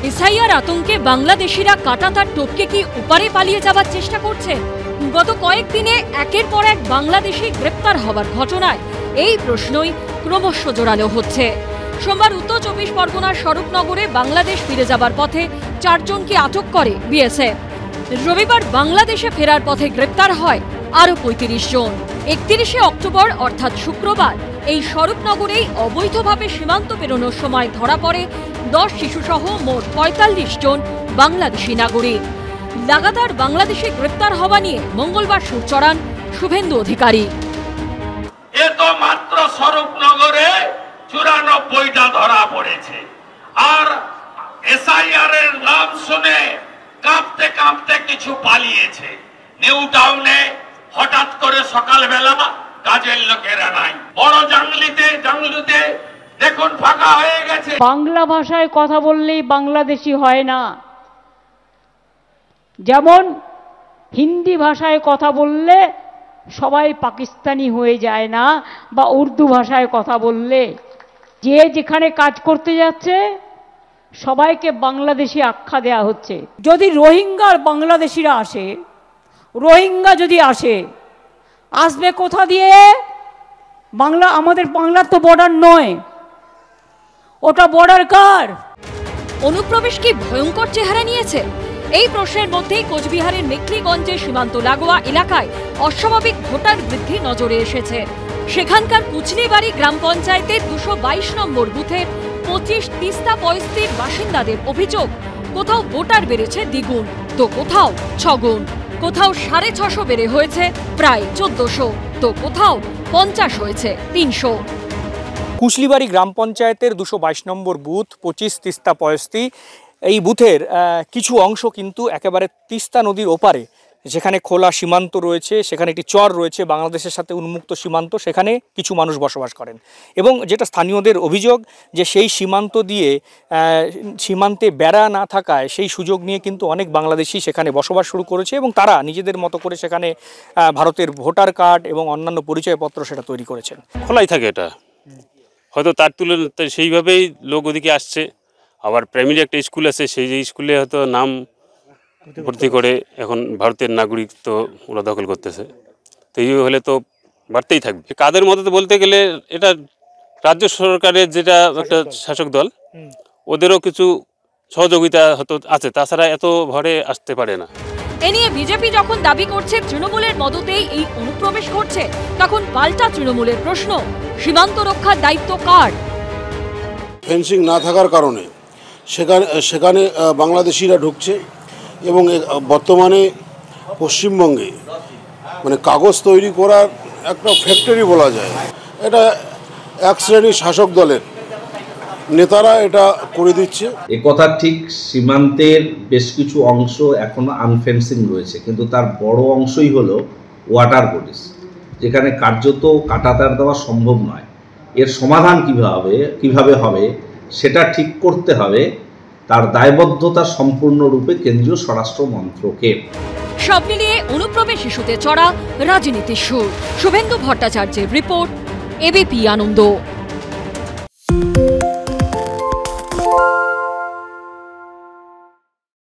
SIR আতঙ্কে বাংলাদেশিরা কাঁটাতার টপকে কি ওপারে পালিয়ে যাবার চেষ্টা করছেন? গত কয়েকদিনে একের পর এক বাংলাদেশি গ্রেপ্তার হবার ঘটনায় এই প্রশ্নই ক্রমশ জোরালো হচ্ছে। সোমবার উত্তর 24 পরগনার স্বরূপনগরে বাংলাদেশ ফিরে যাবার পথে 4 জনকে আটক করে বিএসএফ। রবিবার বাংলাদেশে ফেরার পথে গ্রেপ্তার হয় আরও 35 জন। 31শে অক্টোবর অর্থাৎ শুক্রবার এই স্বরূপনগরেই অবৈধভাবে সীমান্ত পেরোনোর সময় ধরা পড়ে 10 শিশুসহ মোট 45 জন বাংলাদেশি নাগরিক। লাগাতার বাংলাদেশে গ্রেপ্তার হওয়া নিয়ে মঙ্গলবার সুর চড়ান শুভেন্দু অধিকারী। এ তো মাত্র স্বরূপনগরে 94টা ধরা পড়েছে, আর এসআইআর এর নাম শুনে কাঁপতে কাঁপতে কিছু পালিয়েছে। নিউ টাউনে হঠাৎ করে সকালবেলা কাজের লোকেরা নাই, বড় জাংলিতে দেখুন ফাঁকা হয়ে গেছে। বাংলা ভাষায় কথা বললেই বাংলাদেশি হয় না, যেমন হিন্দি ভাষায় কথা বললে সবাই পাকিস্তানি হয়ে যায় না, বা উর্দু ভাষায় কথা বললে যে যেখানে কাজ করতে যাচ্ছে সবাইকে বাংলাদেশি আখ্যা দেয়া হচ্ছে। যদি রোহিঙ্গার বাংলাদেশিরা আসে, রোহিঙ্গা যদি আসবে কোথা দিয়ে? আমাদের বাংলার তো বর্ডার নয়, ওটা বর্ডার কার? অনুপ্রবেশ কি ভয়ঙ্কর চেহারা নিয়েছে? এই প্রশ্নের মধ্যেই কোচবিহারের মেখলিগঞ্জের সীমান্ত লাগোয়া এলাকায় অস্বাভাবিক ভোটার বৃদ্ধি নজরে এসেছে। সেখানকার কুচনিবাড়ি গ্রাম পঞ্চায়েতের 222 নম্বর বুথের 25 তিস্তা পয়স্তির বাসিন্দাদের অভিযোগ, কোথাও ভোটার বেড়েছে দ্বিগুণ, তো কোথাও 6 গুণ, কোথাও 650 বেড়ে হয়েছে প্রায় 1400, তো কোথাও 50 হয়েছে 300। কুচলিবাড়ি গ্রাম পঞ্চায়েতের 222 নম্বর বুথ 25 তিস্তা পয়স্তি, এই বুথের কিছু অংশ কিন্তু একেবারে তিস্তা নদীর ওপারে, যেখানে খোলা সীমান্ত রয়েছে, সেখানে একটি চর রয়েছে বাংলাদেশের সাথে উন্মুক্ত সীমান্ত, সেখানে কিছু মানুষ বসবাস করেন। এবং যেটা স্থানীয়দের অভিযোগ যে সেই সীমান্ত দিয়ে সীমান্তে বেড়া না থাকায় সেই সুযোগ নিয়ে কিন্তু অনেক বাংলাদেশি সেখানে বসবাস শুরু করেছে এবং তারা নিজেদের মতো করে সেখানে ভারতের ভোটার কার্ড এবং অন্যান্য পরিচয়পত্র সেটা তৈরি করেছেন। খোলাই থাকে এটা, হয়তো তার তুলনায় সেইভাবেই লোক ওদিকে আসছে। আবার প্রাইমারি একটা স্কুল আছে, সেই যে স্কুলে হয়তো নাম ভর্তি করে এখন ভারতের নাগরিকত্ব ওরা দখল করতেছে। তো এই হলে তো বাড়তেই থাকবে। কাদের মতো বলতে গেলে এটা রাজ্য সরকারের যেটা একটা শাসক দল, ওদেরও কিছু সহযোগিতা হয়তো আছে, তাছাড়া এত ভরে আসতে পারে না। এ নিয়ে বিজেপি যখন দাবি করছে তৃণমূলের মদতেই এই অনুপ্রবেশ ঘটছে, তখন পাল্টা তৃণমূলের প্রশ্ন, সীমান্ত রক্ষার দায়িত্ব কার? ফেন্সিং না থাকার কারণে সেখানে বাংলাদেশিরা ঢুকছে এবং বর্তমানে পশ্চিমবঙ্গে মানে কাগজ তৈরি করার একটা ফ্যাক্টরি বলা যায়। এটা এক শ্রেণীর শাসক দলের নেতারা এটা করে দিচ্ছে। এ কথা ঠিক, সীমান্তের বেশ কিছু অংশ এখনো আনফেন্সিং রয়েছে, কিন্তু তার বড় অংশই হলো ওয়াটার বডিজ, যেখানে কার্যত কাঁটাতার দেওয়া সম্ভব নয়। এর সমাধান কিভাবে হবে সেটা ঠিক করতে হবে, তার দায়বদ্ধতা সম্পূর্ণরূপে কেন্দ্রীয় স্বরাষ্ট্র মন্ত্রকের। সব মিলিয়ে অনুপ্রবেশ ইস্যুতে চড়া রাজনীতির সুর। শুভেন্দু ভট্টাচার্যের রিপোর্ট, এবিপি আনন্দ।